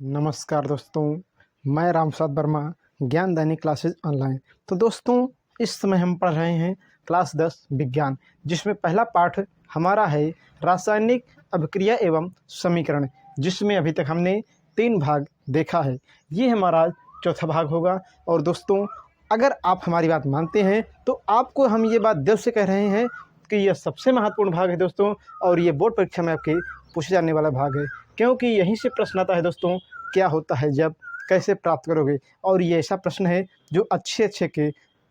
नमस्कार दोस्तों, मैं रामप्रसाद वर्मा, ज्ञान दैनिक क्लासेज ऑनलाइन। तो दोस्तों, इस समय हम पढ़ रहे हैं क्लास 10 विज्ञान, जिसमें पहला पाठ हमारा है रासायनिक अभिक्रिया एवं समीकरण, जिसमें अभी तक हमने 3 भाग देखा है। ये हमारा चौथा भाग होगा। और दोस्तों, अगर आप हमारी बात मानते हैं तो आपको हम ये बात दिल से कह रहे हैं कि यह सबसे महत्वपूर्ण भाग है दोस्तों, और ये बोर्ड परीक्षा में आपके पूछे जाने वाला भाग है, क्योंकि यहीं से प्रश्न आता है दोस्तों, क्या होता है जब, कैसे प्राप्त करोगे। और ये ऐसा प्रश्न है जो अच्छे के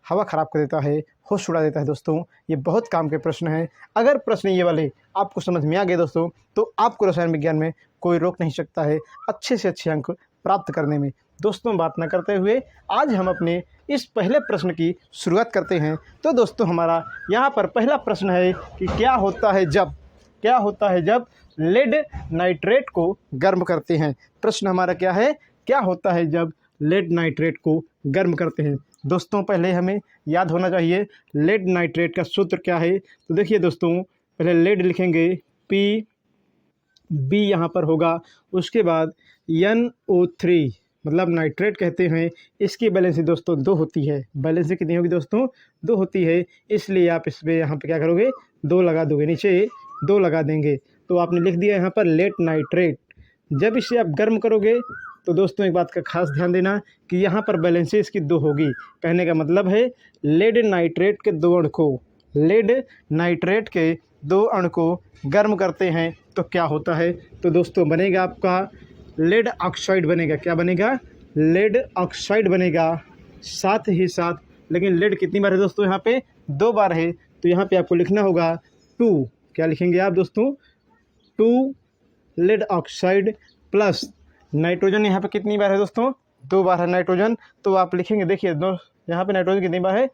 हवा ख़राब कर देता है, होश उड़ा देता है दोस्तों। ये बहुत काम के प्रश्न हैं। अगर प्रश्न ये वाले आपको समझ में आ गए दोस्तों, तो आपको रसायन विज्ञान में कोई रोक नहीं सकता है अच्छे से अच्छे अंक प्राप्त करने में। दोस्तों, बात न करते हुए आज हम अपने इस पहले प्रश्न की शुरुआत करते हैं। तो दोस्तों, हमारा यहाँ पर पहला प्रश्न है कि क्या होता है जब लेड नाइट्रेट को गर्म करते हैं। प्रश्न हमारा क्या है, क्या होता है जब लेड नाइट्रेट को गर्म करते हैं। दोस्तों, पहले हमें याद होना चाहिए लेड नाइट्रेट का सूत्र क्या है। तो देखिए दोस्तों, पहले लेड लिखेंगे, पी बी यहाँ पर होगा, उसके बाद NO3 मतलब नाइट्रेट कहते हैं। इसकी बैलेंसी दोस्तों 2 होती है। बैलेंसी कितनी होगी दोस्तों, 2 होती है। इसलिए आप इसमें यहाँ पे क्या करोगे, 2 लगा दोगे, नीचे 2 लगा देंगे। तो आपने लिख दिया यहाँ पर लेड नाइट्रेट। जब इसे आप गर्म करोगे तो दोस्तों, एक बात का खास ध्यान देना कि यहाँ पर बैलेंसी इसकी 2 होगी। कहने का मतलब है लेड नाइट्रेट के 2 अणु को गर्म करते हैं तो क्या होता है। तो दोस्तों, बनेगा आपका लेड ऑक्साइड बनेगा। क्या बनेगा, लेड ऑक्साइड बनेगा। साथ ही साथ, लेकिन लेड कितनी बार है दोस्तों, यहाँ पे 2 बार है। तो यहाँ पे आपको लिखना होगा 2। क्या लिखेंगे आप दोस्तों, 2 लेड ऑक्साइड प्लस नाइट्रोजन। यहाँ पे कितनी बार है दोस्तों, 2 बार है नाइट्रोजन। तो आप लिखेंगे, देखिए यहाँ पे नाइट्रोजन कितनी बार है,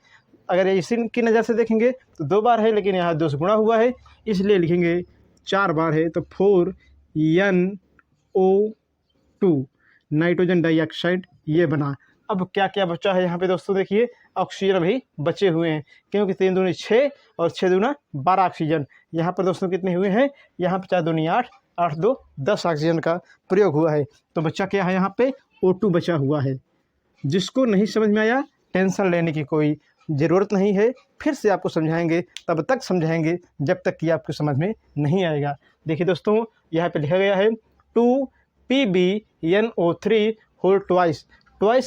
अगर इसी की नज़र से देखेंगे तो 2 बार है, लेकिन यहाँ 2 से गुणा हुआ है, इसलिए लिखेंगे 4 बार है। तो 4NO2 नाइट्रोजन डाइऑक्साइड ये बना। अब क्या क्या बचा है यहाँ पे दोस्तों, देखिए ऑक्सीजन अभी बचे हुए हैं, क्योंकि 3 दूनी 6 और 6 दूना 12 ऑक्सीजन। यहाँ पर दोस्तों कितने हुए हैं, यहाँ पर 4 दूनी 8, 8 2 10 ऑक्सीजन का प्रयोग हुआ है। तो बच्चा क्या है, यहाँ पे O2 बचा हुआ है। जिसको नहीं समझ में आया, टेंशन लेने की कोई ज़रूरत नहीं है, फिर से आपको समझाएंगे, तब तक समझाएंगे जब तक कि आपको समझ में नहीं आएगा। देखिए दोस्तों, यहाँ पे लिखा गया है 2PbNO3 होल ट्वाइस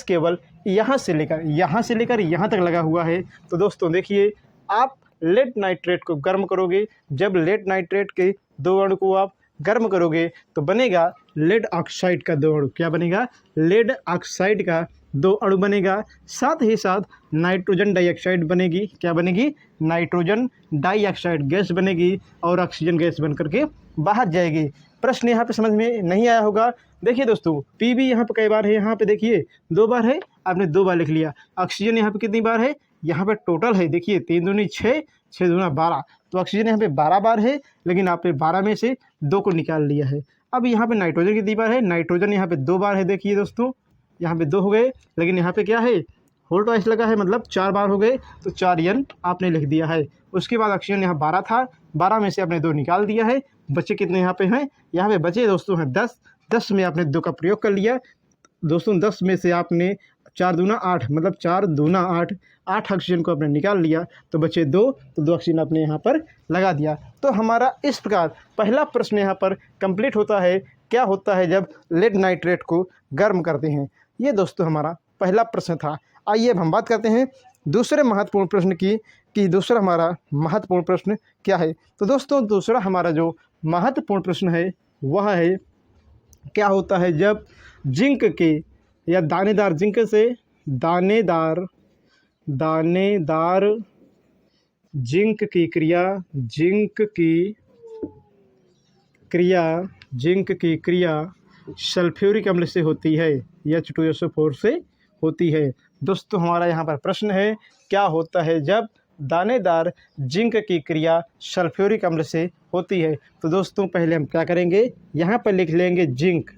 केवल यहाँ से लेकर यहाँ तक लगा हुआ है। तो दोस्तों देखिए, आप लेड नाइट्रेट को गर्म करोगे, जब लेड नाइट्रेट के 2 अणु को आप गर्म करोगे तो बनेगा लेड ऑक्साइड का 2 अणु। क्या बनेगा, लेड ऑक्साइड का 2 अणु बनेगा। साथ ही साथ नाइट्रोजन डाइऑक्साइड बनेगी। क्या बनेगी, नाइट्रोजन डाइऑक्साइड गैस बनेगी, और ऑक्सीजन गैस बन करके बाहर जाएगी। प्रश्न यहाँ पे समझ में नहीं आया होगा। देखिए दोस्तों, Pb यहाँ पे कई बार है, यहाँ पे देखिए 2 बार है, आपने 2 बार लिख लिया। ऑक्सीजन यहाँ पे कितनी बार है, यहाँ पे टोटल है, देखिए 3 दूनी 6, 6 दूना 12। तो ऑक्सीजन यहाँ पे 12 बार है, लेकिन आपने 12 में से 2 को निकाल लिया है। अब यहाँ पे नाइट्रोजन कितनी बार है, नाइट्रोजन यहाँ पे 2 बार है। देखिए दोस्तों, यहाँ पे 2 हो गए, लेकिन यहाँ पे क्या है, होल ट्वाइस लगा है, मतलब 4 बार हो गए, तो 4N आपने लिख दिया है। उसके बाद ऑक्सीजन यहाँ 12 था, 12 में से आपने 2 निकाल दिया है। बच्चे कितने यहाँ पे हैं, यहाँ पे बचे दोस्तों हैं 10, 10 में आपने 2 का प्रयोग कर लिया दोस्तों। 10 में से आपने 4 दूना 8, मतलब 4 दूना 8, 8 ऑक्सीजन को आपने निकाल लिया, तो बचे 2, तो 2 ऑक्सीजन आपने यहाँ पर लगा दिया। तो हमारा इस प्रकार पहला प्रश्न यहाँ पर कंप्लीट होता है, क्या होता है जब लेड नाइट्रेट को गर्म करते हैं। ये दोस्तों हमारा पहला प्रश्न था। आइए अब हम बात करते हैं दूसरे महत्वपूर्ण प्रश्न की, कि दूसरा हमारा महत्वपूर्ण प्रश्न क्या है। तो दोस्तों, दूसरा हमारा जो महत्वपूर्ण प्रश्न है वह है, क्या होता है जब जिंक के या दानेदार जिंक से दानेदार जिंक की क्रिया सल्फ्यूरिक अम्ल से होती है, H2SO4 से होती है। दोस्तों, हमारा यहाँ पर प्रश्न है, क्या होता है जब दानेदार जिंक की क्रिया सल्फ्यूरिक अम्ल से होती है। तो दोस्तों, पहले हम क्या करेंगे, यहाँ पर लिख लेंगे जिंक।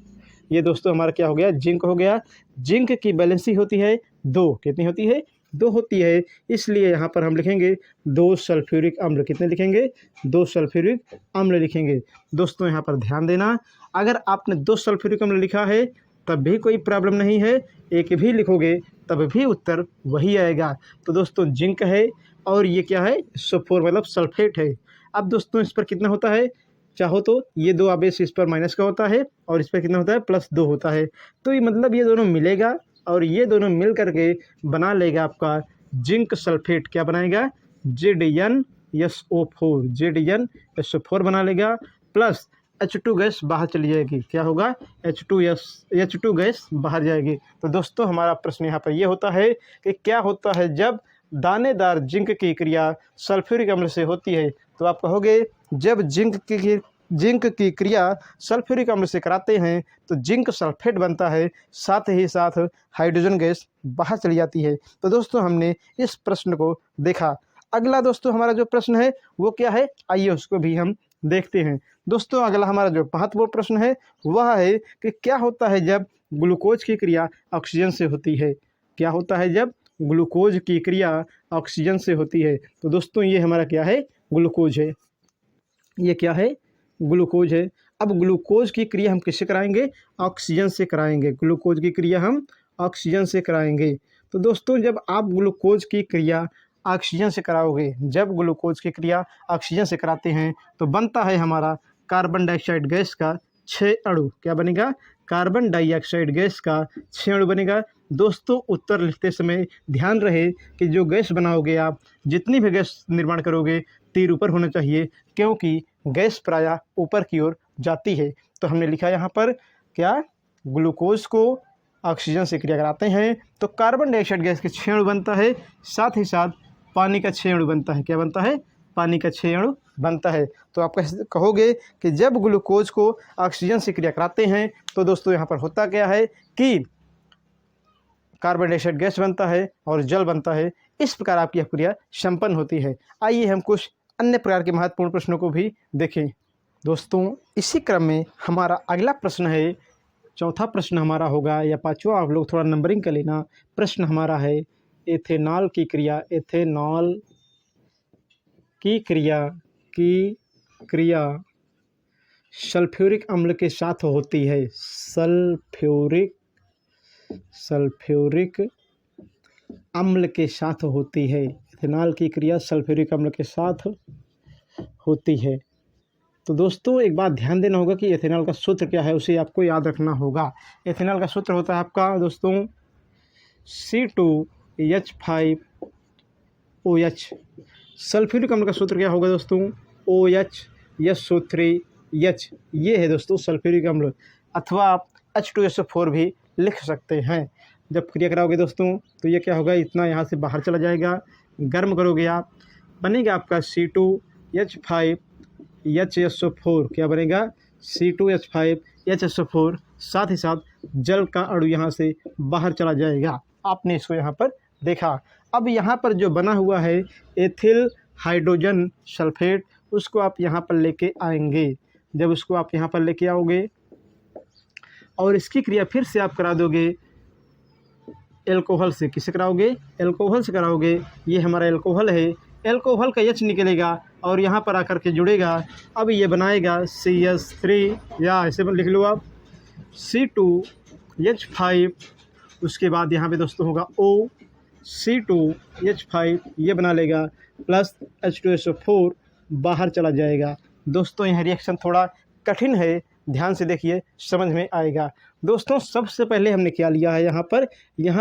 ये दोस्तों हमारा क्या हो गया, जिंक हो गया। जिंक की बैलेंसी होती है 2। कितनी होती है, 2 होती है। इसलिए यहाँ पर हम लिखेंगे 2 सल्फ्यूरिक अम्ल। कितने लिखेंगे, 2 सल्फ्यूरिक अम्ल लिखेंगे। दोस्तों, यहाँ पर ध्यान देना, अगर आपने 2 सल्फ्यूरिक अम्ल लिखा है तब भी कोई प्रॉब्लम नहीं है, एक भी लिखोगे तब भी उत्तर वही आएगा। तो दोस्तों जिंक है और ये क्या है, SO4 मतलब सल्फेट है। अब दोस्तों इस पर कितना होता है, चाहो तो ये 2 आवेश इस पर माइनस का होता है और इस पर कितना होता है, +2 होता है। तो ये मतलब ये दोनों मिलेगा और ये दोनों मिल करके बना लेगा आपका जिंक सल्फेट। क्या बनाएगा, ZnSO4, ZnSO4 बना लेगा, प्लस H2 गैस बाहर चली जाएगी। क्या होगा, H2 गैस बाहर जाएगी। तो दोस्तों हमारा प्रश्न यहाँ पर ये होता है कि क्या होता है जब दानेदार जिंक की क्रिया सल्फ्यूरिक अम्ल से होती है। तो आप कहोगे जब जिंक की क्रिया सल्फ्यूरिक अम्ल से कराते हैं तो जिंक सल्फेट बनता है, साथ ही साथ हाइड्रोजन गैस बाहर चली जाती है। तो दोस्तों हमने इस प्रश्न को देखा। अगला दोस्तों हमारा जो प्रश्न है वो क्या है, आइए उसको भी हम देखते हैं। दोस्तों अगला हमारा जो महत्वपूर्ण प्रश्न है वह है कि क्या होता है जब ग्लूकोज की क्रिया ऑक्सीजन से होती है। क्या होता है जब ग्लूकोज की क्रिया ऑक्सीजन से होती है। तो दोस्तों ये हमारा क्या है, ग्लूकोज है। ये क्या है, ग्लूकोज है। अब ग्लूकोज की क्रिया हम किससे कराएंगे, ऑक्सीजन से कराएंगे। ग्लूकोज की क्रिया हम ऑक्सीजन से कराएंगे। तो दोस्तों जब आप ग्लूकोज की क्रिया ऑक्सीजन से कराओगे, जब ग्लूकोज की क्रिया ऑक्सीजन से कराते हैं तो बनता है हमारा कार्बन डाइऑक्साइड गैस का 6 अणु। क्या बनेगा, कार्बन डाइऑक्साइड गैस का 6 अणु बनेगा। दोस्तों उत्तर लिखते समय ध्यान रहे कि जो गैस बनाओगे आप, जितनी भी गैस निर्माण करोगे तीर ऊपर होना चाहिए, क्योंकि गैस प्रायः ऊपर की ओर जाती है। तो हमने लिखा यहाँ पर क्या, ग्लूकोज को ऑक्सीजन से क्रिया कराते हैं तो कार्बन डाइऑक्साइड गैस के 6 अणु बनता है, साथ ही साथ पानी का 6 अणु बनता है। क्या बनता है, पानी का 6 अणु बनता है। तो आप कहोगे कि जब ग्लूकोज को ऑक्सीजन से क्रिया कराते हैं तो दोस्तों यहाँ पर होता क्या है कि कार्बन डाइऑक्साइड गैस बनता है और जल बनता है। इस प्रकार आपकी क्रिया संपन्न होती है। आइए हम कुछ अन्य प्रकार के महत्वपूर्ण प्रश्नों को भी देखें। दोस्तों इसी क्रम में हमारा अगला प्रश्न है, चौथा प्रश्न हमारा होगा या पांचवा, आप लोग थोड़ा नंबरिंग कर लेना। प्रश्न हमारा है एथेनॉल की क्रिया, एथेनॉल की क्रिया सल्फ्यूरिक अम्ल के साथ होती है। सल्फ्यूरिक अम्ल के साथ होती है। एथेनॉल की क्रिया सल्फ्यूरिक अम्ल के साथ होती है। तो दोस्तों एक बात ध्यान देना होगा कि एथेनॉल का सूत्र क्या है, उसे आपको याद रखना होगा। एथेनॉल का सूत्र होता है आपका दोस्तों C2H5OH। सल्फ्यूरिक अम्ल का सूत्र क्या होगा दोस्तों, OHSO3H। ये है दोस्तों सल्फ्यूरिक अम्ल, अथवा आप H2SO4 भी लिख सकते हैं। जब क्रिया कराओगे दोस्तों तो ये क्या होगा, इतना यहाँ से बाहर चला जाएगा, गर्म करोगे आप, बनेगा आपका C2H5HSO4। क्या बनेगा, C2H5HSO4, साथ ही साथ जल का अणु यहाँ से बाहर चला जाएगा। आपने इसको यहाँ पर देखा। अब यहाँ पर जो बना हुआ है एथिल हाइड्रोजन सल्फेट, उसको आप यहाँ पर लेके आएंगे। जब उसको आप यहाँ पर लेके आओगे और इसकी क्रिया फिर से आप करा दोगे एल्कोहल से। किससे कराओगे, एल्कोहल से कराओगे। ये हमारा एल्कोहल है, एल्कोहल का H निकलेगा और यहाँ पर आकर के जुड़ेगा। अब ये बनाएगा CH3, या ऐसे लिख लो आप C2H5। उसके बाद यहाँ पे दोस्तों होगा O, C2H5 ये बना लेगा, प्लस H2SO4 बाहर चला जाएगा। दोस्तों यह रिएक्शन थोड़ा कठिन है, ध्यान से देखिए समझ में आएगा। दोस्तों सबसे पहले हमने क्या लिया है, यहाँ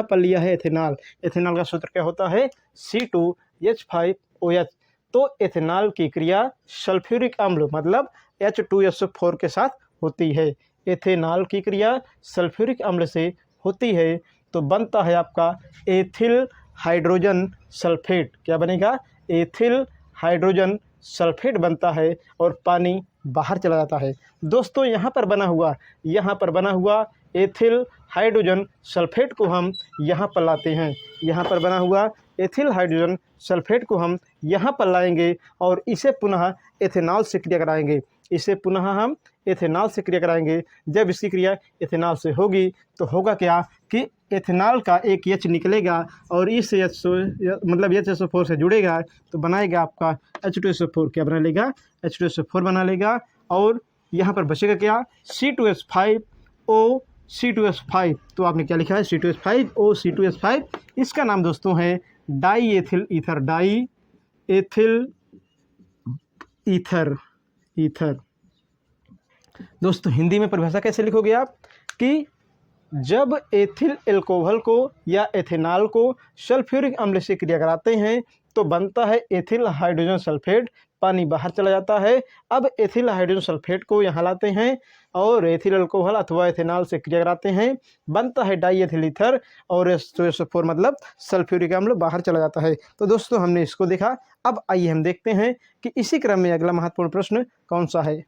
पर लिया है एथेनॉल। एथेनॉल का सूत्र क्या होता है, C2H5OH। तो एथेनॉल की क्रिया सल्फ्यूरिक अम्ल मतलब H2SO4 के साथ होती है। एथेनॉल की क्रिया सल्फ्यूरिक अम्ल से होती है तो बनता है आपका एथिल हाइड्रोजन सल्फेट। क्या बनेगा, एथिल हाइड्रोजन सल्फेट बनता है और पानी बाहर चला जाता है। दोस्तों यहाँ पर बना हुआ एथिल हाइड्रोजन सल्फेट को हम यहाँ पर लाते हैं। यहाँ पर बना हुआ एथिल हाइड्रोजन सल्फेट को हम यहाँ पर लाएंगे और इसे पुनः एथेनॉल से क्रिया कराएंगे। जब इसकी क्रिया एथेनॉल से होगी तो होगा क्या कि एथेनॉल का एक H निकलेगा और इस मतलब HSO4 से जुड़ेगा तो बनाएगा आपका H2SO4। क्या बना लेगा, H2SO4 बना लेगा। और यहाँ पर बचेगा क्या, C2H5O C2H5, तो आपने क्या लिखा है C2H5 O C2H5, इसका नाम दोस्तों है die ethyl ether, die ethyl ether, ether. दोस्तों हिंदी में परिभाषा कैसे लिखोगे आप कि जब एथिल एल्कोहल को या एथेनॉल को सल्फ्यूरिक अम्ल से क्रिया कराते हैं तो बनता है एथिल हाइड्रोजन सल्फेट, पानी बाहर चला जाता है। अब एथिल हाइड्रोजन सल्फेट को यहाँ लाते हैं और एथिल अल्कोहल अथवा एथेनॉल से क्रिया कराते हैं, बनता है डाई एथिल ईथर और SO4 मतलब सल्फ्यूरिक अम्ल बाहर चला जाता है। तो दोस्तों हमने इसको देखा। अब आइए हम देखते हैं कि इसी क्रम में अगला महत्वपूर्ण प्रश्न कौन सा है।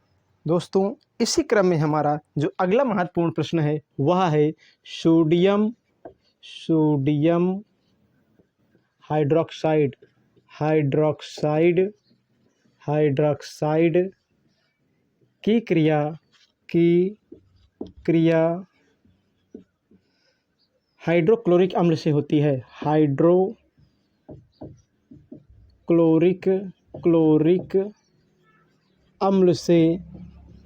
दोस्तों इसी क्रम में हमारा जो अगला महत्वपूर्ण प्रश्न है वह है सोडियम हाइड्रोक्साइड की क्रिया हाइड्रोक्लोरिक अम्ल से होती है, हाइड्रोक्लोरिक अम्ल से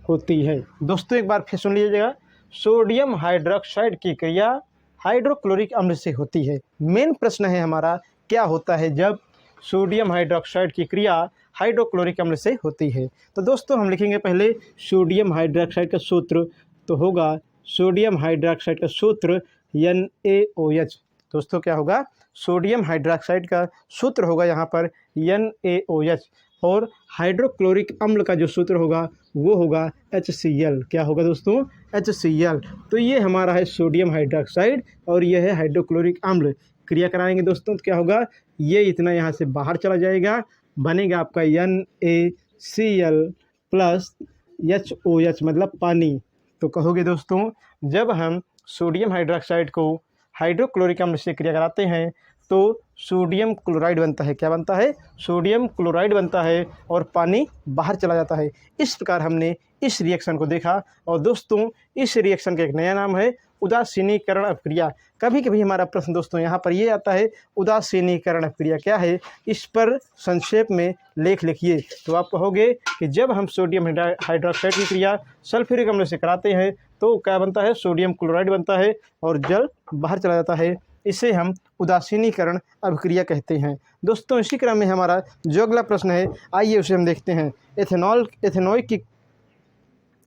होती है। दोस्तों एक बार फिर सुन लीजिएगा, सोडियम हाइड्रोक्साइड की क्रिया हाइड्रोक्लोरिक अम्ल से होती है। मेन प्रश्न है हमारा क्या होता है जब सोडियम हाइड्रोक्साइड की क्रिया हाइड्रोक्लोरिक अम्ल से होती है। तो दोस्तों हम लिखेंगे पहले सोडियम हाइड्रोक्साइड का सूत्र, तो होगा सोडियम हाइड्रोक्साइड का सूत्र NaOH। दोस्तों क्या होगा, सोडियम हाइड्रोक्साइड का सूत्र होगा यहाँ पर NaOH और हाइड्रोक्लोरिक अम्ल का जो सूत्र होगा वो होगा HCl। क्या होगा दोस्तों, HCl। तो ये हमारा है सोडियम हाइड्रोक्साइड और ये है हाइड्रोक्लोरिक अम्ल। क्रिया कराएंगे दोस्तों तो क्या होगा, ये इतना यहाँ से बाहर चला जाएगा, बनेगा आपका NaCl प्लस HOH मतलब पानी। तो कहोगे दोस्तों जब हम सोडियम हाइड्रोक्साइड को हाइड्रोक्लोरिक अम्ल से क्रिया कराते हैं तो सोडियम क्लोराइड बनता है। क्या बनता है, सोडियम क्लोराइड बनता है और पानी बाहर चला जाता है। इस प्रकार हमने इस रिएक्शन को देखा। और दोस्तों इस रिएक्शन का एक नया नाम है उदासीनीकरण अपक्रिया। कभी कभी हमारा प्रश्न दोस्तों यहाँ पर ये आता है उदासीनीकरण अपक्रिया क्या है, इस पर संक्षेप में लेख लिखिए। तो आप कहोगे कि जब हम सोडियम हाइड्रोक्साइड की क्रिया सल्फ्यूरिक अम्ल से कराते हैं तो क्या बनता है, सोडियम क्लोराइड बनता है और जल बाहर चला जाता है। इसे हम उदासीनीकरण अभिक्रिया कहते हैं। दोस्तों इसी क्रम में हमारा जो अगला प्रश्न है आइए उसे हम देखते हैं।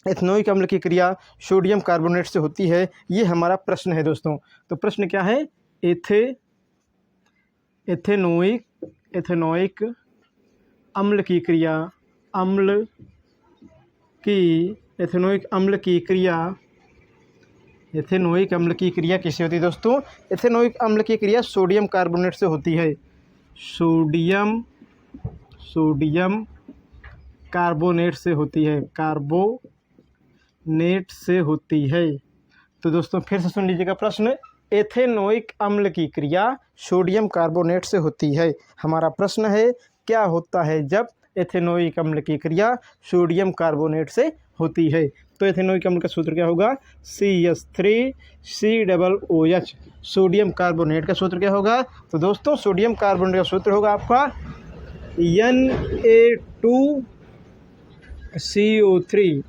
एथेनोइक अम्ल की क्रिया सोडियम कार्बोनेट से होती है, ये हमारा प्रश्न है दोस्तों। तो प्रश्न क्या है, एथेनोइक अम्ल की क्रिया एथेनोइक अम्ल की क्रिया किससे होती है दोस्तों, एथेनोइक अम्ल की क्रिया सोडियम कार्बोनेट से होती है, सोडियम कार्बोनेट से होती है, कार्बोनेट से होती है। तो दोस्तों फिर से सुन लीजिएगा प्रश्न, एथेनोइक अम्ल की क्रिया सोडियम कार्बोनेट से होती है। हमारा प्रश्न है क्या होता है जब एथेनोइक अम्ल की क्रिया सोडियम कार्बोनेट से होती है। तो एथेनोइक अम्ल का सूत्र क्या होगा, CH3COOH। सोडियम कार्बोनेट का सूत्र क्या होगा, तो दोस्तों सोडियम कार्बोनेट का सूत्र होगा आपका Na2CO3।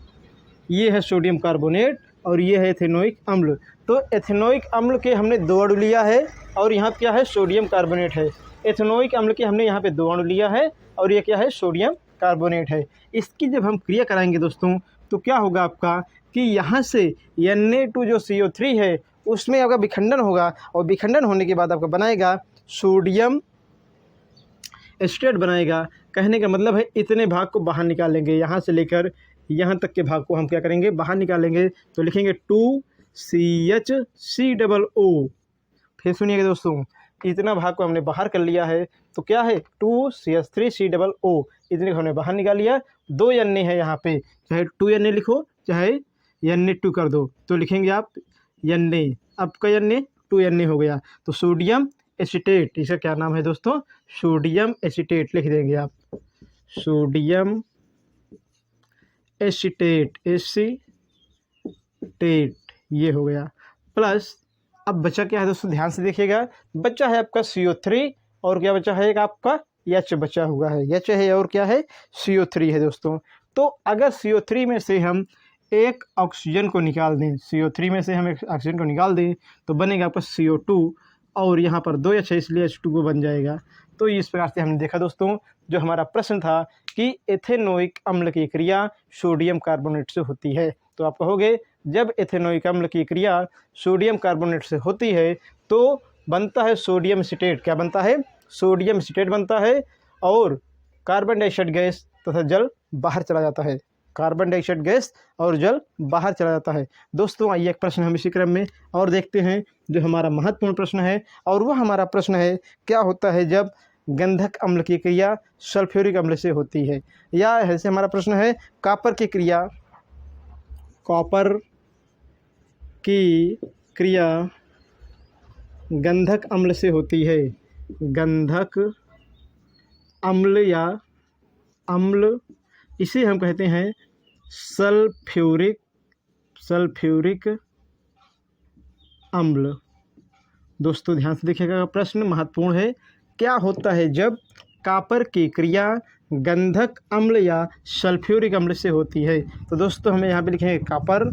ये है सोडियम कार्बोनेट और ये है एथेनोइक अम्ल। तो एथेनोइक अम्ल के हमने 2 अणु लिया है और यहाँ क्या है, सोडियम कार्बोनेट है। एथेनोइक अम्ल के हमने यहाँ पे 2 अणु लिया है और ये क्या है, सोडियम कार्बोनेट है। इसकी जब हम क्रिया कराएंगे दोस्तों तो क्या होगा आपका कि यहाँ से Na2 जो CO3 है उसमें आपका विखंडन होगा और विखंडन होने के बाद आपका बनाएगा सोडियम एस्टेट बनाएगा। कहने का मतलब है इतने भाग को बाहर निकालेंगे, यहाँ से लेकर यहाँ तक के भाग को हम क्या करेंगे, बाहर निकालेंगे। तो लिखेंगे 2CHCOO। फिर सुनिएगा दोस्तों, इतना भाग को हमने बाहर कर लिया है तो क्या है 2CH3COO, इतने को हमने बाहर निकाल लिया। 2 Na है यहाँ पे, चाहे 2 Na लिखो चाहे Na2 कर दो, तो लिखेंगे आप Na। आपका Na 2 Na हो गया। तो सोडियम एसीटेट, इसका क्या नाम है दोस्तों, सोडियम एसीटेट लिख देंगे आप, सोडियम एसीटेट ये हो गया। प्लस अब बचा क्या है दोस्तों, ध्यान से देखिएगा, बचा है आपका CO3 और क्या बचा है आपका H बचा हुआ है, H है और क्या है CO3 है दोस्तों। तो अगर CO3 में से हम एक ऑक्सीजन को निकाल दें, CO3 में से हम एक ऑक्सीजन को निकाल दें तो बनेगा आपका CO2 और यहाँ पर 2 H है इसलिए H2O बन जाएगा। तो इस प्रकार से हमने देखा दोस्तों जो हमारा प्रश्न था कि एथेनोइक अम्ल की क्रिया सोडियम कार्बोनेट से होती है। तो आप कहोगे जब एथेनोइक अम्ल की क्रिया सोडियम कार्बोनेट से होती है तो बनता है सोडियम एसीटेट। क्या बनता है? सोडियम एसीटेट बनता है और कार्बन डाइऑक्साइड गैस तथा जल बाहर चला जाता है। कार्बन डाइऑक्साइड गैस और जल बाहर चला जाता है। दोस्तों आइए एक प्रश्न हम इसी क्रम में और देखते हैं जो हमारा महत्वपूर्ण प्रश्न है, और वह हमारा प्रश्न है क्या होता है जब गंधक अम्ल की क्रिया सल्फ्यूरिक अम्ल से होती है। या ऐसे हमारा प्रश्न है कॉपर की क्रिया गंधक अम्ल से होती है। गंधक अम्ल या अम्ल इसे हम कहते हैं सल्फ्यूरिक अम्ल। दोस्तों ध्यान से देखिएगा, प्रश्न महत्वपूर्ण है। क्या होता है जब कॉपर की क्रिया गंधक अम्ल या सल्फ्यूरिक अम्ल से होती है? तो दोस्तों हमें यहाँ पे लिखेंगे कॉपर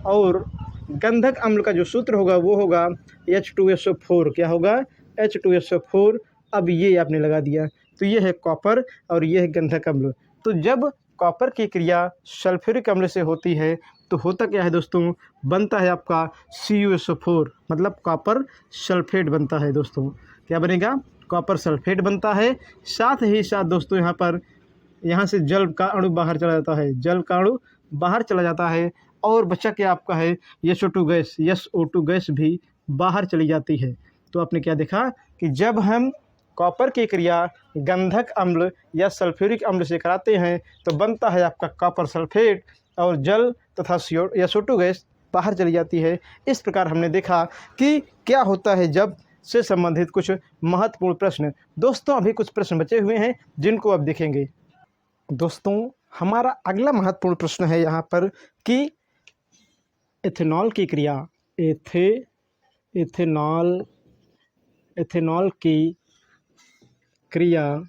और गंधक अम्ल का जो सूत्र होगा वो होगा H2SO4। क्या होगा? H2SO4। अब ये आपने लगा दिया तो ये है कॉपर और ये है गंधक अम्ल। तो जब कॉपर की क्रिया सल्फ्यूरिक अम्ल से होती है तो होता क्या है दोस्तों? बनता है आपका CuSO4, मतलब कॉपर सल्फेट बनता है। दोस्तों क्या बनेगा? कॉपर सल्फेट बनता है। साथ ही साथ दोस्तों यहाँ से जल का अणु बाहर चला जाता है, जल का अणु बाहर चला जाता है और बचा क्या आपका है SO2 गैस भी बाहर चली जाती है। तो आपने क्या देखा कि जब हम कॉपर की क्रिया गंधक अम्ल या सल्फ्यूरिक अम्ल से कराते हैं तो बनता है आपका कॉपर सल्फेट और जल तथा SO2 गैस बाहर चली जाती है। इस प्रकार हमने देखा कि क्या होता है जब से संबंधित कुछ महत्वपूर्ण प्रश्न। दोस्तों अभी कुछ प्रश्न बचे हुए हैं जिनको अब देखेंगे। दोस्तों हमारा अगला महत्वपूर्ण प्रश्न है यहाँ पर कि एथेनॉल की क्रिया एथेनॉल की क्रिया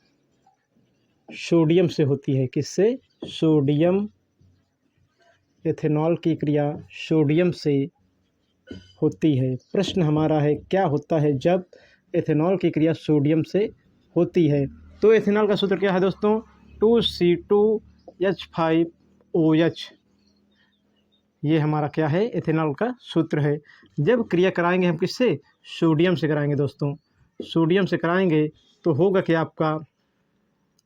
सोडियम से होती है। किससे? सोडियम। एथेनॉल की क्रिया सोडियम से होती है। प्रश्न हमारा है क्या होता है जब एथेनॉल की क्रिया सोडियम से होती है? तो एथेनॉल का सूत्र क्या है दोस्तों? 2C2H5OH। ये हमारा क्या है? एथेनॉल का सूत्र है। जब क्रिया कराएंगे हम किससे? सोडियम से कराएंगे। दोस्तों सोडियम से कराएंगे तो होगा कि आपका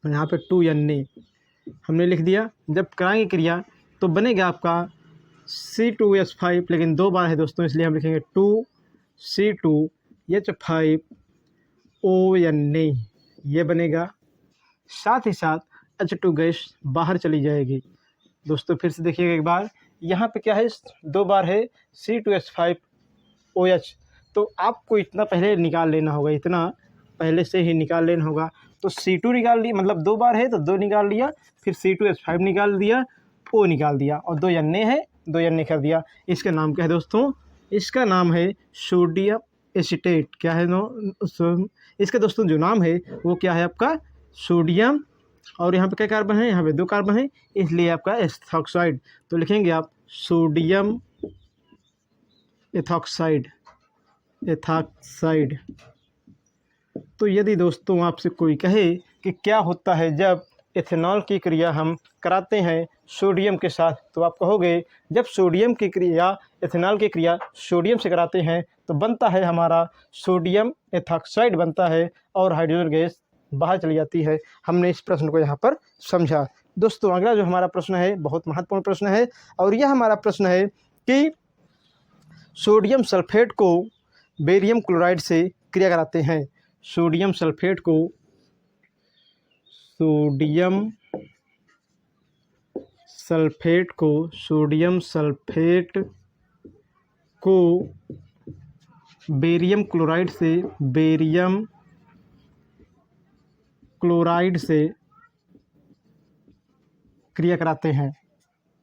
यहाँ पे 2Na हमने लिख दिया। जब कराएंगे क्रिया तो बनेगा आपका C2H5, लेकिन 2 बार है दोस्तों इसलिए हम लिखेंगे 2C2H5ONA, ये बनेगा। साथ ही साथ H2 गैस बाहर चली जाएगी। दोस्तों फिर से देखिएगा एक बार, यहाँ पे क्या है? 2 बार है C2H5OH। तो आपको इतना पहले निकाल लेना होगा, इतना पहले से ही निकाल लेना होगा। तो C2 निकाल लिया, मतलब 2 बार है तो 2 निकाल लिया, फिर C2H5 निकाल दिया, O निकाल दिया और 2 Na है, 2 Na कर दिया। इसका नाम क्या है दोस्तों? इसका नाम है सोडियम एसीटेट। क्या है इसका दोस्तों जो नाम है वो क्या है आपका? सोडियम। और यहाँ पे क्या कार्बन है? यहाँ पे 2 कार्बन है, इसलिए आपका एथॉक्साइड। तो लिखेंगे आप सोडियम एथॉक्साइड। तो यदि दोस्तों आपसे कोई कहे कि क्या होता है जब एथेनॉल की क्रिया हम कराते हैं सोडियम के साथ, तो आप कहोगे जब सोडियम की क्रिया एथेनॉल की क्रिया सोडियम से कराते हैं तो बनता है हमारा सोडियम एथॉक्साइड बनता है और हाइड्रोजन गैस बाहर चली जाती है। हमने इस प्रश्न को यहाँ पर समझा। दोस्तों अगला जो हमारा प्रश्न है बहुत महत्वपूर्ण प्रश्न है और यह हमारा प्रश्न है कि सोडियम सल्फेट को बेरियम क्लोराइड से क्रिया कराते हैं। सोडियम सल्फेट को बेरियम क्लोराइड से क्रिया कराते हैं।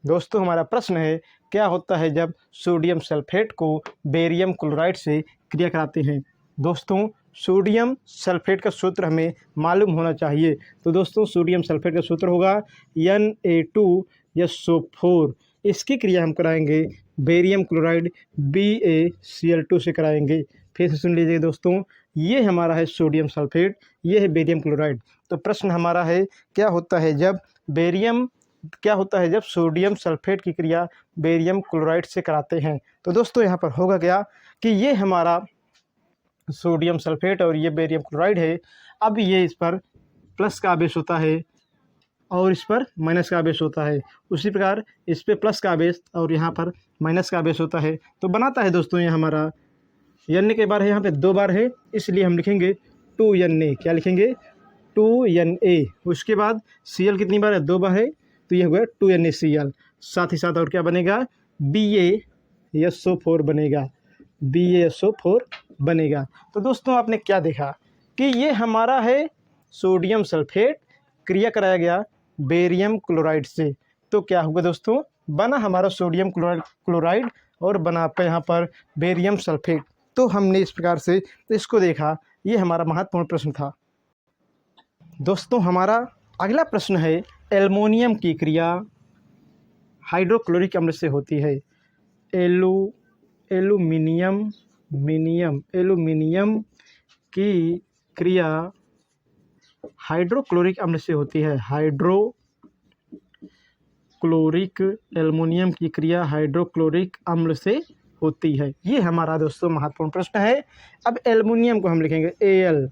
दोस्तों हमारा प्रश्न है क्या होता है जब सोडियम सल्फेट को बेरियम क्लोराइड से क्रिया कराते हैं? दोस्तों सोडियम सल्फेट का सूत्र हमें मालूम होना चाहिए। तो दोस्तों सोडियम सल्फेट का सूत्र होगा Na2SO4। इसकी क्रिया हम कराएंगे बेरियम क्लोराइड BaCl2 से कराएंगे। फिर से सुन लीजिए दोस्तों, ये हमारा है सोडियम सल्फेट, ये है बेरियम क्लोराइड। तो प्रश्न हमारा है क्या होता है जब सोडियम सल्फेट की क्रिया बेरियम क्लोराइड से कराते हैं। तो दोस्तों यहाँ पर होगा क्या कि ये हमारा सोडियम सल्फेट और ये बेरियम क्लोराइड है। अब ये इस पर प्लस का आवेश होता है और इस पर माइनस का आवेश होता है। उसी प्रकार इस पर प्लस का आवेश और यहाँ पर माइनस का आवेश होता है। तो बनाता है दोस्तों ये हमारा Na के बार है, यहाँ पे 2 बार है, इसलिए हम लिखेंगे 2Na। क्या लिखेंगे? 2Na। उसके बाद Cl कितनी बार है? 2 बार है, तो ये हो गया 2NaCl। साथ ही साथ और क्या बनेगा? BaSO4 बनेगा, BaSO4 बनेगा। तो दोस्तों आपने क्या देखा कि ये हमारा है सोडियम सल्फेट, क्रिया कराया गया बेरियम क्लोराइड से। तो क्या हुआ दोस्तों? बना हमारा सोडियम क्लोराइड और बना आपका यहाँ पर बेरियम सल्फेट। तो हमने इस प्रकार से इसको देखा, ये हमारा महत्वपूर्ण प्रश्न था। दोस्तों हमारा अगला प्रश्न है एल्युमिनियम की क्रिया हाइड्रोक्लोरिक अम्ल से होती है। एल्युमिनियम की क्रिया हाइड्रोक्लोरिक अम्ल से होती है। एल्युमिनियम की क्रिया हाइड्रोक्लोरिक अम्ल से होती है। ये हमारा दोस्तों महत्वपूर्ण प्रश्न है। अब एल्युमिनियम को हम लिखेंगे Al।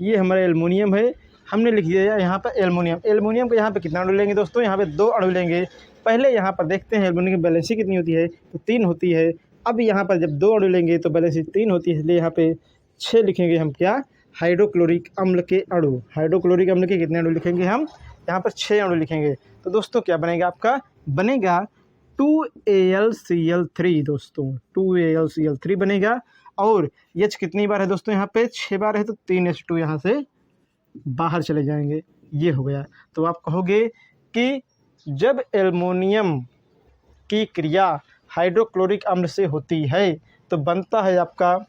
ये हमारा एल्युमिनियम है, हमने लिख दिया यहाँ पर एल्युमिनियम को यहाँ पे कितना अणु लेंगे दोस्तों? यहाँ पे 2 अणु लेंगे। पहले यहाँ पर देखते हैं एल्युमिनियम की बैलेंसी कितनी होती है, तो 3 होती है। अब यहाँ पर जब 2 अणु लेंगे तो बैलेंसी 3 होती है, इसलिए यहाँ पे 6 लिखेंगे हम। क्या? हाइड्रोक्लोरिक अम्ल के अणु। हाइड्रोक्लोरिक अम्ल के कितने अणु लिखेंगे हम? यहाँ पर 6 अणु लिखेंगे। तो दोस्तों क्या बनेगा आपका? बनेगा 2AlCl3 दोस्तों, 2AlCl3 बनेगा। और H कितनी बार है दोस्तों? यहाँ पे 6 बार है, तो 3H2 यहाँ से बाहर चले जाएंगे। ये हो गया। तो आप कहोगे कि जब एल्युमिनियम की क्रिया हाइड्रोक्लोरिक अम्ल से होती है तो बनता है आपका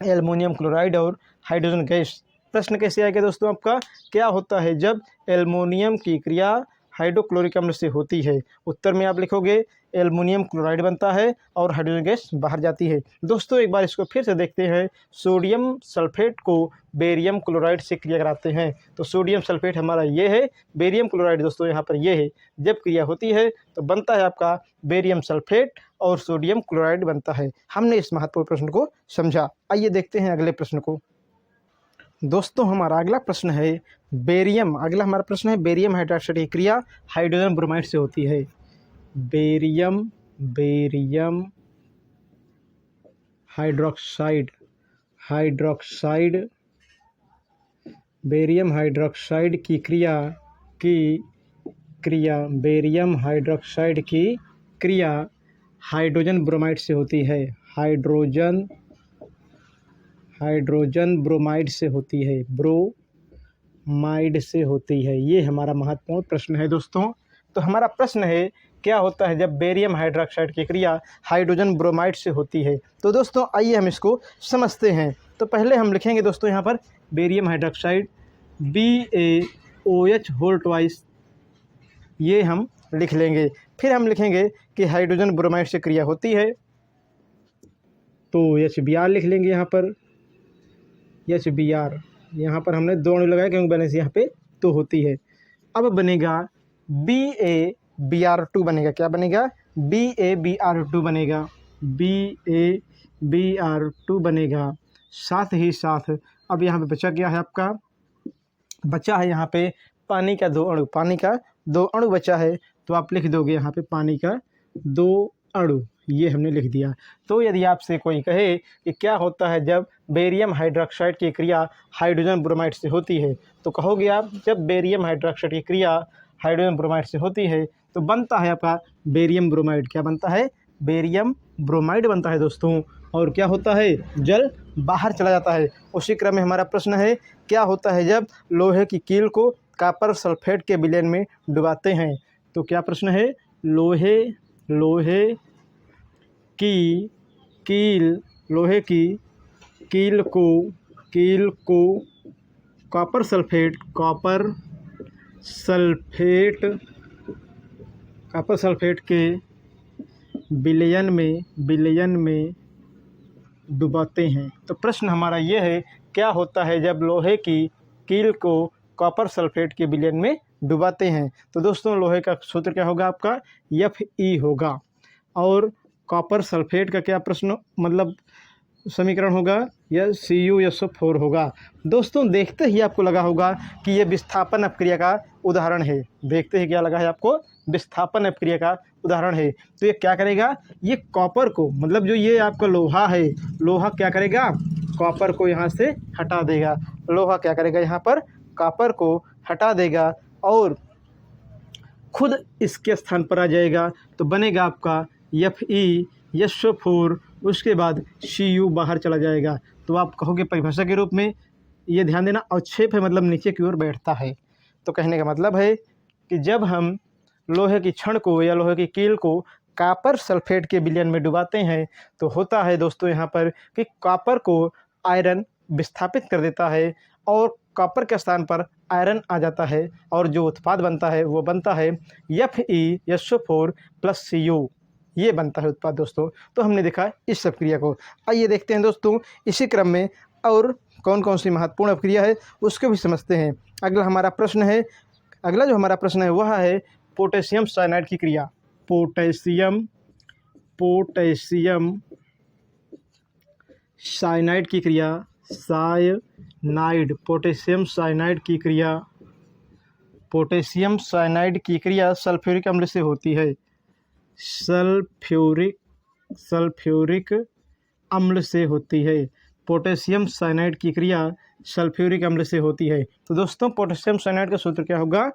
एल्युमिनियम क्लोराइड और हाइड्रोजन गैस। प्रश्न कैसे आएगा दोस्तों आपका? क्या होता है जब एल्युमिनियम की क्रिया हाइड्रोक्लोरिक अम्ल से होती है? उत्तर में आप लिखोगे एल्युमिनियम क्लोराइड बनता है और हाइड्रोजन गैस बाहर जाती है। दोस्तों एक बार इसको फिर से देखते हैं। सोडियम सल्फेट को बेरियम क्लोराइड से क्रिया कराते हैं। तो सोडियम सल्फेट हमारा ये है, बेरियम क्लोराइड दोस्तों यहाँ पर ये है। जब क्रिया होती है तो बनता है आपका बेरियम सल्फेट और सोडियम क्लोराइड बनता है। हमने इस महत्वपूर्ण प्रश्न को समझा। आइए देखते हैं अगले प्रश्न को। दोस्तों हमारा अगला प्रश्न है बेरियम हाइड्रोक्साइड की क्रिया हाइड्रोजन ब्रोमाइड से होती है। बेरियम हाइड्रोक्साइड की क्रिया हाइड्रोजन ब्रोमाइड से होती है। हाइड्रोजन ब्रोमाइड से होती है, ब्रोमाइड से होती है। ये हमारा महत्वपूर्ण प्रश्न है दोस्तों। तो हमारा प्रश्न है क्या होता है जब बेरियम हाइड्रोक्साइड की क्रिया हाइड्रोजन ब्रोमाइड से होती है? तो दोस्तों आइए हम इसको समझते हैं। तो पहले हम लिखेंगे दोस्तों यहाँ पर बेरियम हाइड्रोक्साइड BaOH2, ये हम लिख लेंगे। फिर हम लिखेंगे कि हाइड्रोजन ब्रोमाइड से क्रिया होती है, तो HBr लिख लेंगे। यहाँ पर HBr, यहाँ पर हमने 2 अणु लगाए क्योंकि बैलेंस यहाँ पे 2 होती है। अब बनेगा BaBr2 बनेगा। क्या बनेगा? BaBr2 बनेगा, BaBr2 बनेगा। साथ ही साथ अब यहाँ पे बचा क्या है आपका? बचा है यहाँ पे पानी का 2 अणु बचा है। तो आप लिख दोगे यहाँ पे पानी का 2 अणु, ये हमने लिख दिया। तो यदि आपसे कोई कहे कि क्या होता है जब बेरियम हाइड्रोक्साइड की क्रिया हाइड्रोजन ब्रोमाइड से होती है, तो कहोगे आप जब बेरियम हाइड्रोक्साइड की क्रिया हाइड्रोजन ब्रोमाइड से होती है तो बनता है आपका बेरियम ब्रोमाइड। क्या बनता है? बेरियम ब्रोमाइड बनता है दोस्तों। और क्या होता है? जल बाहर चला जाता है। उसी क्रम में हमारा प्रश्न है क्या होता है जब लोहे की कील को कॉपर सल्फेट के विलयन में डुबाते हैं? तो क्या प्रश्न है? लोहे की कील को कॉपर सल्फेट के विलयन में डुबाते हैं। तो प्रश्न हमारा ये है, क्या होता है जब लोहे की कील को कॉपर सल्फेट के विलयन में डुबाते हैं? तो दोस्तों लोहे का सूत्र क्या होगा आपका, Fe होगा। और कॉपर सल्फेट का क्या प्रश्न मतलब समीकरण होगा, यह CuSO4 होगा। दोस्तों देखते ही आपको लगा होगा कि यह विस्थापन अपक्रिया का उदाहरण है। देखते ही क्या लगा है आपको, विस्थापन अपक्रिया का उदाहरण है। तो ये क्या करेगा, ये कॉपर को मतलब जो ये आपका लोहा है, लोहा क्या करेगा, कॉपर को यहाँ से हटा देगा। लोहा क्या करेगा, यहाँ पर कॉपर को हटा देगा और खुद इसके स्थान पर आ जाएगा। तो बनेगा आपका FeSO4, उसके बाद Cu बाहर चला जाएगा। तो आप कहोगे परिभाषा के रूप में, ये ध्यान देना अवक्षेप है मतलब नीचे की ओर बैठता है। तो कहने का मतलब है कि जब हम लोहे की छड़ को या लोहे की कील को कॉपर सल्फेट के विलयन में डुबाते हैं तो होता है दोस्तों यहाँ पर कि कॉपर को आयरन विस्थापित कर देता है और कॉपर के स्थान पर आयरन आ जाता है और जो उत्पाद बनता है वो बनता है FeSO4 + Cu, ये बनता है उत्पाद दोस्तों। तो हमने देखा इस अपक्रिया को। आइए देखते हैं दोस्तों इसी क्रम में और कौन कौन सी महत्वपूर्ण अपक्रिया है उसको भी समझते हैं। अगला जो हमारा प्रश्न है वह है पोटेशियम साइनाइड की क्रिया। पोटेशियम साइनाइड की क्रिया, पोटेशियम साइनाइड की क्रिया सल्फ्यूरिक अम्ल से होती है। सल्फ्यूरिक अम्ल से होती है। पोटेशियम साइनाइड की क्रिया सल्फ्यूरिक अम्ल से होती है। तो दोस्तों पोटेशियम साइनाइड का सूत्र क्या होगा,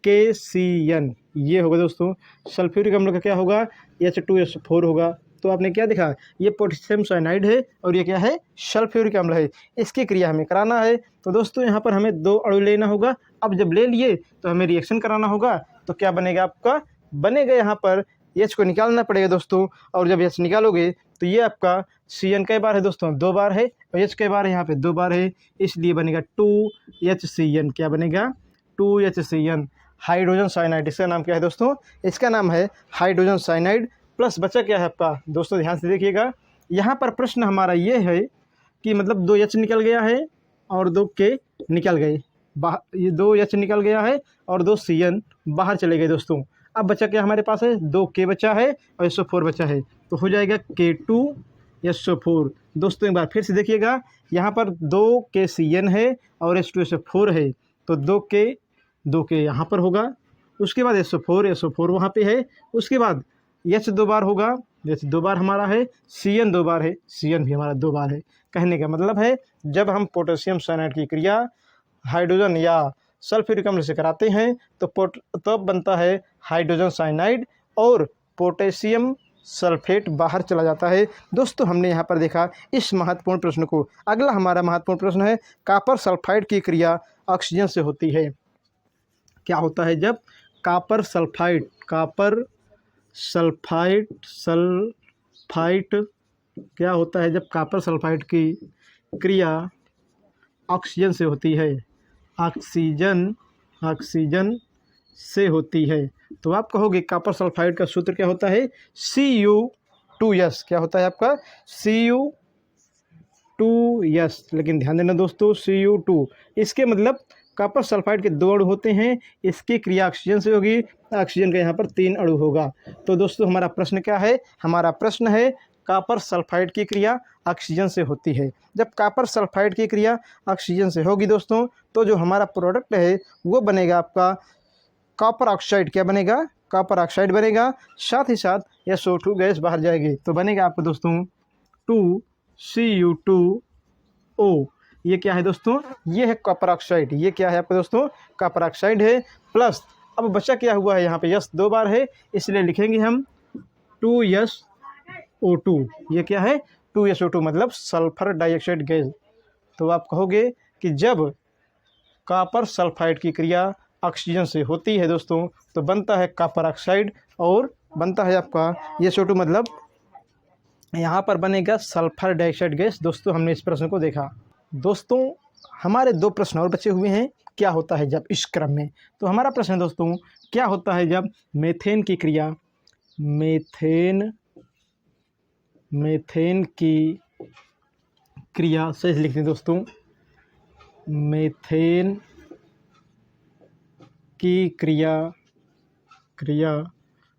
KCN, ये होगा दोस्तों। सल्फ्यूरिक अम्ल का क्या होगा, H2SO4 होगा। तो आपने क्या देखा, ये पोटेशियम साइनाइड है और ये क्या है, सल्फ्यूरिक अम्ल है। इसकी क्रिया हमें कराना है। तो दोस्तों यहाँ पर हमें 2 अणु लेना होगा। अब जब ले लिए तो हमें रिएक्शन कराना होगा। तो क्या बनेगा आपका, बनेगा यहाँ पर H को निकालना पड़ेगा दोस्तों। और जब H निकालोगे तो ये आपका CN कई बार है दोस्तों, 2 बार है और H कई बार है, यहाँ पे 2 बार है, इसलिए बनेगा 2HCN। क्या बनेगा, 2HCN, हाइड्रोजन साइनाइड। इसका नाम क्या है दोस्तों, इसका नाम है हाइड्रोजन साइनाइड। प्लस बचा क्या है आपका, दोस्तों ध्यान से देखिएगा। यहाँ पर प्रश्न हमारा ये है कि मतलब 2H निकल गया है और 2 K निकल गए बाहर, ये 2H निकल गया है और 2 CN बाहर चले गए दोस्तों। अब बचा क्या हमारे पास है, 2 K बचा है और SO4 बचा है। तो हो जाएगा K2SO4। दोस्तों एक बार फिर से देखिएगा, यहाँ पर 2 KCN है और H2SO4 है। तो 2 K यहाँ पर होगा, उसके बाद SO4 वहाँ पे है, उसके बाद H 2 बार होगा, H 2 बार हमारा है, CN 2 बार है, CN भी हमारा 2 बार है। कहने का मतलब है जब हम पोटेशियम साइनाइड की क्रिया हाइड्रोजन या सल्फ्यूरिक अम्ल से कराते हैं तो तब बनता है हाइड्रोजन साइनाइड और पोटेशियम सल्फेट बाहर चला जाता है। दोस्तों हमने यहाँ पर देखा इस महत्वपूर्ण प्रश्न को। अगला हमारा महत्वपूर्ण प्रश्न है, कॉपर सल्फाइड की क्रिया ऑक्सीजन से होती है। क्या होता है जब कॉपर सल्फाइड क्या होता है जब कॉपर सल्फाइड की क्रिया ऑक्सीजन से होती है, ऑक्सीजन से होती है। तो आप कहोगे कॉपर सल्फाइड का सूत्र क्या होता है, Cu2S। क्या होता है आपका, Cu2S। लेकिन ध्यान देना दोस्तों, Cu2 इसके मतलब कॉपर सल्फाइड के 2 अणु होते हैं, इसकी क्रिया ऑक्सीजन से होगी, ऑक्सीजन का यहाँ पर 3 अणु होगा। तो दोस्तों हमारा प्रश्न क्या है, हमारा प्रश्न है कॉपर सल्फाइड की क्रिया ऑक्सीजन से होती है। जब कॉपर सल्फाइड की क्रिया ऑक्सीजन से होगी दोस्तों तो जो हमारा प्रोडक्ट है वो बनेगा आपका कॉपर ऑक्साइड। क्या बनेगा, कॉपर ऑक्साइड बनेगा, साथ ही साथ SO2 गैस बाहर जाएगी। तो बनेगा आपको दोस्तों 2Cu2O। ये क्या है दोस्तों, ये है कॉपर ऑक्साइड। ये क्या है आपका दोस्तों, कॉपर ऑक्साइड है। प्लस अब बचा क्या हुआ है, यहाँ पे S 2 बार है, इसलिए लिखेंगे हम 2SO2। ये क्या है, 2SO2 मतलब सल्फर डाइऑक्साइड गैस। तो आप कहोगे कि जब कॉपर सल्फाइड की क्रिया ऑक्सीजन से होती है दोस्तों तो बनता है कॉपर ऑक्साइड और बनता है आपका SO2 मतलब यहाँ पर बनेगा सल्फर डाइऑक्साइड गैस। दोस्तों हमने इस प्रश्न को देखा। दोस्तों हमारे 2 प्रश्न और बचे हुए हैं, क्या होता है जब इस क्रम में। तो हमारा प्रश्न है दोस्तों, क्या होता है जब मीथेन की क्रिया मीथेन की क्रिया सही से लिखते हैं दोस्तों, मीथेन की क्रिया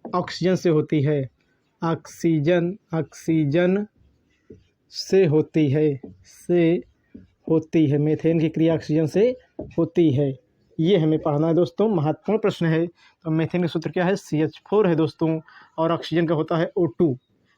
ऑक्सीजन से होती है, ऑक्सीजन से होती है, मीथेन की क्रिया ऑक्सीजन से होती है। ये हमें पढ़ना है दोस्तों, महत्वपूर्ण प्रश्न है। तो मीथेन का सूत्र क्या है, CH4 है दोस्तों, और ऑक्सीजन का होता है O2।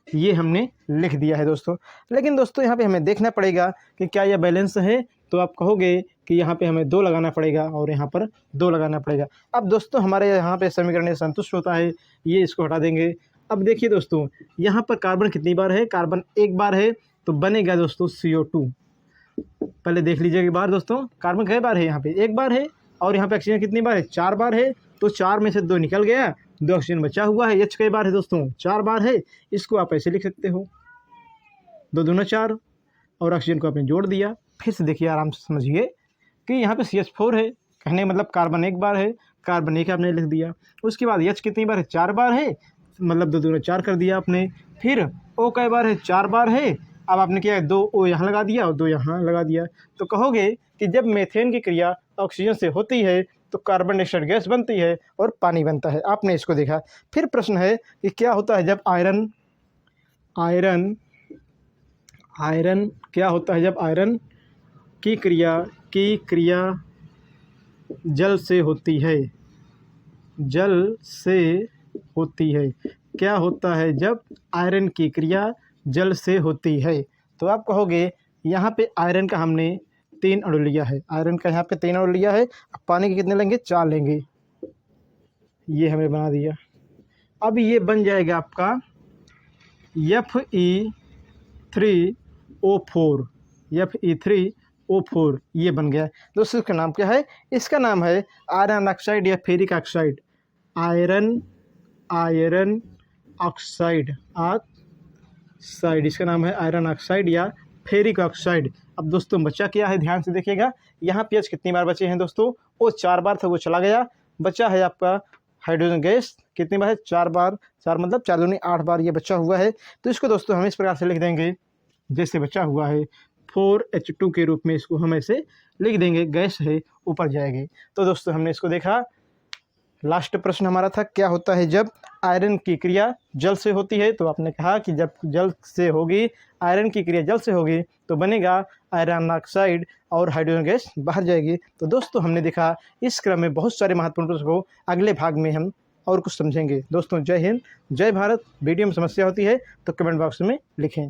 ये हमने लिख दिया है दोस्तों। लेकिन दोस्तों यहाँ पे हमें देखना पड़ेगा कि क्या यह बैलेंस है, तो आप कहोगे कि यहाँ पे हमें 2 लगाना पड़ेगा और यहाँ पर 2 लगाना पड़ेगा। अब दोस्तों हमारे यहाँ पे समीकरण संतुष्ट होता है, ये इसको हटा देंगे। अब देखिए दोस्तों, यहाँ पर कार्बन कितनी बार है, कार्बन एक बार है, तो बनेगा दोस्तों CO2। पहले देख लीजिए एक बार दोस्तों, कार्बन कई बार है, यहाँ पे एक बार है, और यहाँ पे ऑक्सीजन कितनी बार है, 4 बार है। तो 4 में से 2 निकल गया, 2 ऑक्सीजन बचा हुआ है। H कई बार है दोस्तों, 4 बार है। इसको आप ऐसे लिख सकते हो, 2 दूना 4, और ऑक्सीजन को आपने जोड़ दिया। फिर से देखिए, आराम से समझिए कि यहाँ पे CH4 है, कहने का मतलब कार्बन एक बार है, कार्बन एक आपने लिख दिया। उसके बाद H कितनी बार है, 4 बार है, मतलब 2 दूना 4 कर दिया आपने। फिर O कई बार है, 4 बार है। अब आपने क्या है, 2 O यहाँ लगा दिया और 2 यहाँ लगा दिया। तो कहोगे कि जब मीथेन की क्रिया ऑक्सीजन से होती है तो कार्बन डाइऑक्साइड गैस बनती है और पानी बनता है। आपने इसको देखा। फिर प्रश्न है कि क्या होता है जब आयरन क्या होता है जब आयरन की क्रिया जल से होती है, क्या होता है जब आयरन की क्रिया जल से होती है। तो आप कहोगे यहाँ पे आयरन का हमने 3 अणु लिया है, आयरन का यहाँ पे 3 अणु लिया है। अब पानी के कितने लेंगे, 4 लेंगे। ये हमें बना दिया। अब ये बन जाएगा आपका Fe3O4, ये बन गया। दोस्तों इसका नाम क्या है, इसका नाम है आयरन ऑक्साइड या फेरिक ऑक्साइड। आयरन ऑक्साइड, इसका नाम है आयरन ऑक्साइड या फेरिक ऑक्साइड। अब दोस्तों बचा क्या है, ध्यान से देखिएगा। यहाँ पे कितनी बार बचे हैं दोस्तों, वो 4 बार था, वो चला गया। बचा है आपका हाइड्रोजन गैस, कितनी बार है, 4 बार। 4 मतलब 4 दूनी 8 बार ये बचा हुआ है। तो इसको दोस्तों हम इस प्रकार से लिख देंगे, जैसे बचा हुआ है 4H2 के रूप में इसको हम ऐसे लिख देंगे। गैस है, ऊपर जाएगी। तो दोस्तों हमने इसको देखा। लास्ट प्रश्न हमारा था, क्या होता है जब आयरन की क्रिया जल से होती है। तो आपने कहा कि जब आयरन की क्रिया जल से होगी तो बनेगा आयरन ऑक्साइड और हाइड्रोजन गैस बाहर जाएगी। तो दोस्तों हमने देखा। इस क्रम में बहुत सारे महत्वपूर्ण प्रश्न को अगले भाग में हम और कुछ समझेंगे। दोस्तों जय हिंद, जय भारत। वीडियो में समस्या होती है तो कमेंट बॉक्स में लिखें।